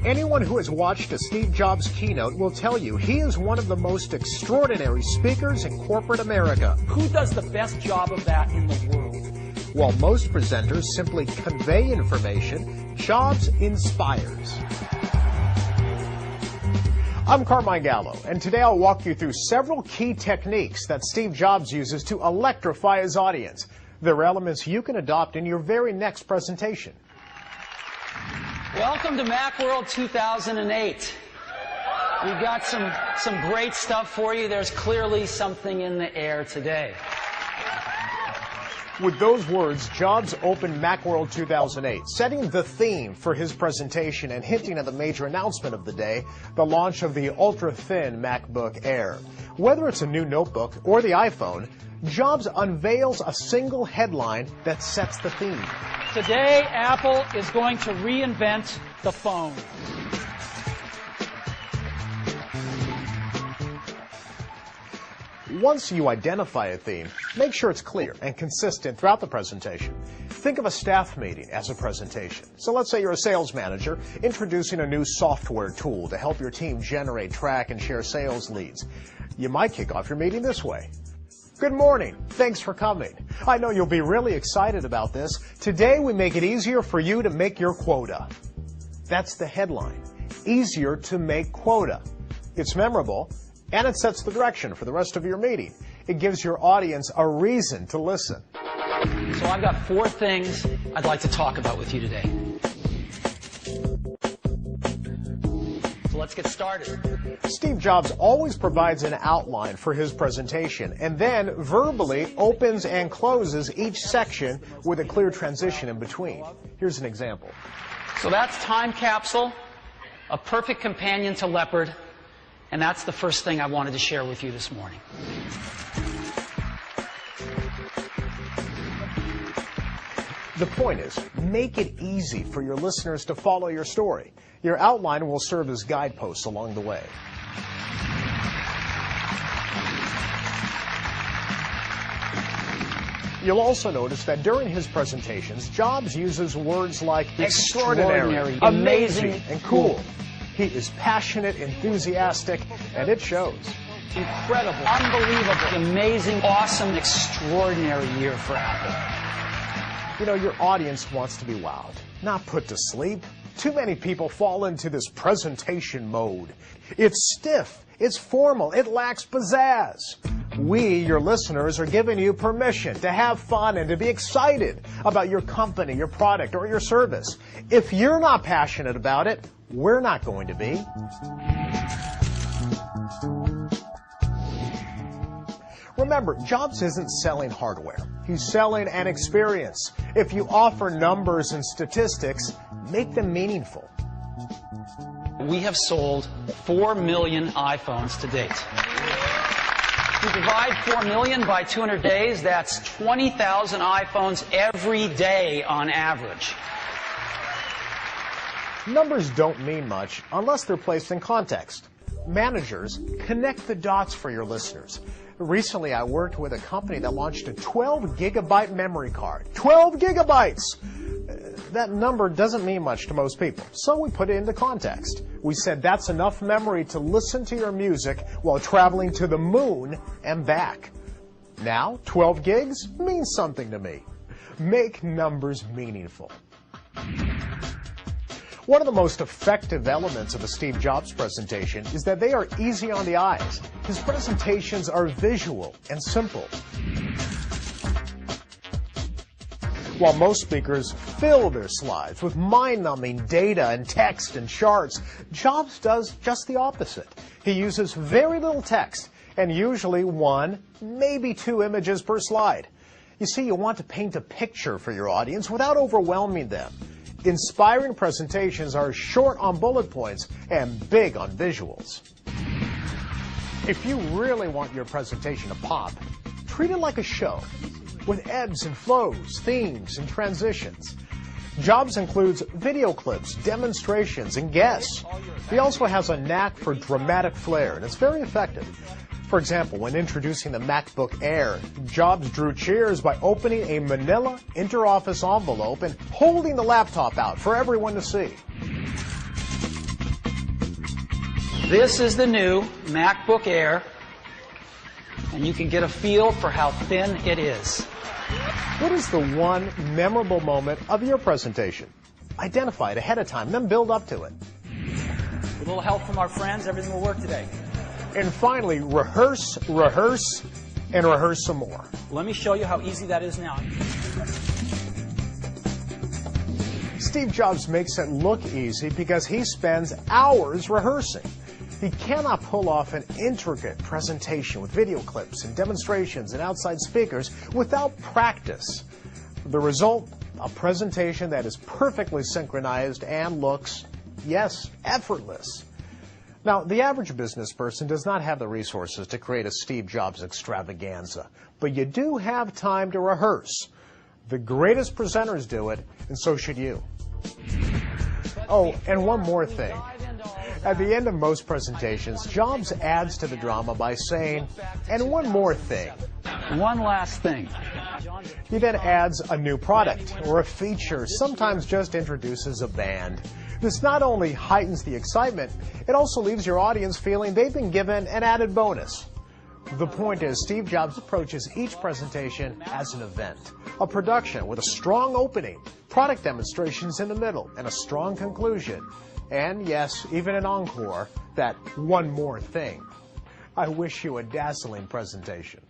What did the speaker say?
Anyone who has watched a Steve Jobs keynote will tell you he is one of the most extraordinary speakers in corporate America. Who does the best job of that in the world? While most presenters simply convey information, Jobs inspires. I'm Carmine Gallo, and today I'll walk you through several key techniques that Steve Jobs uses to electrify his audience. They're elements you can adopt in your very next presentation. Welcome to Macworld 2008. We've got some great stuff for you. There's clearly something in the air today. With those words, Jobs opened Macworld 2008, setting the theme for his presentation and hinting at the major announcement of the day, the launch of the ultra-thin MacBook Air. Whether it's a new notebook or the iPhone, Jobs unveils a single headline that sets the theme. Today, Apple is going to reinvent the phone. Once you identify a theme, make sure it's clear and consistent throughout the presentation. Think of a staff meeting as a presentation. So let's say you're a sales manager introducing a new software tool to help your team generate, track, and share sales leads. You might kick off your meeting this way. Good morning. Thanks for coming. I know you'll be really excited about this. Today we make it easier for you to make your quota. That's the headline. Easier to make quota. It's memorable, and it sets the direction for the rest of your meeting. It gives your audience a reason to listen. So I've got 4 things I'd like to talk about with you today. So let's get started. Steve Jobs always provides an outline for his presentation and then verbally opens and closes each section with a clear transition in between. Here's an example. So that's Time Capsule, a perfect companion to Leopard, and that's the first thing I wanted to share with you this morning. The point is, make it easy for your listeners to follow your story. Your outline will serve as guideposts along the way. You'll also notice that during his presentations, Jobs uses words like extraordinary, amazing, and cool. He is passionate, enthusiastic, and it shows. Incredible, unbelievable, amazing, awesome, extraordinary year for Apple. You know, your audience wants to be wowed, not put to sleep. Too many people fall into this presentation mode. It's stiff, it's formal, it lacks pizzazz. We, your listeners, are giving you permission to have fun and to be excited about your company, your product, or your service. If you're not passionate about it, we're not going to be. Remember, Jobs isn't selling hardware. He's selling an experience. If you offer numbers and statistics, make them meaningful. We have sold 4 million iPhones to date. If you divide 4 million by 200 days, that's 20,000 iPhones every day on average. Numbers don't mean much unless they're placed in context. Managers, connect the dots for your listeners. Recently, I worked with a company that launched a 12-gigabyte memory card. 12 gigabytes! That number doesn't mean much to most people, so we put it into context. We said that's enough memory to listen to your music while traveling to the moon and back. Now, 12 gigs means something to me. Make numbers meaningful. One of the most effective elements of a Steve Jobs presentation is that they are easy on the eyes. His presentations are visual and simple. While most speakers fill their slides with mind-numbing data and text and charts, Jobs does just the opposite. He uses very little text and usually 1, maybe 2 images per slide. You see, you want to paint a picture for your audience without overwhelming them. Inspiring presentations are short on bullet points and big on visuals. If you really want your presentation to pop, treat it like a show with ebbs and flows, themes, and transitions. Jobs includes video clips, demonstrations, and guests. He also has a knack for dramatic flair, and it's very effective. For example, when introducing the MacBook Air, Jobs drew cheers by opening a manila interoffice envelope and holding the laptop out for everyone to see. This is the new MacBook Air, and you can get a feel for how thin it is. What is the one memorable moment of your presentation? Identify it ahead of time, then build up to it. With a little help from our friends, everything will work today. And finally, rehearse, rehearse, and rehearse some more. Let me show you how easy that is now. Steve Jobs makes it look easy because he spends hours rehearsing. He cannot pull off an intricate presentation with video clips and demonstrations and outside speakers without practice. The result, a presentation that is perfectly synchronized and looks, yes, effortless. Now, the average business person does not have the resources to create a Steve Jobs extravaganza, but you do have time to rehearse. The greatest presenters do it, and so should you. Oh, and one more thing. At the end of most presentations, Jobs adds to the drama by saying, "And one more thing." One last thing. He then adds a new product or a feature, sometimes just introduces a band. This not only heightens the excitement, it also leaves your audience feeling they've been given an added bonus. The point is, Steve Jobs approaches each presentation as an event, a production with a strong opening, product demonstrations in the middle, and a strong conclusion. And yes, even an encore, that one more thing. I wish you a dazzling presentation.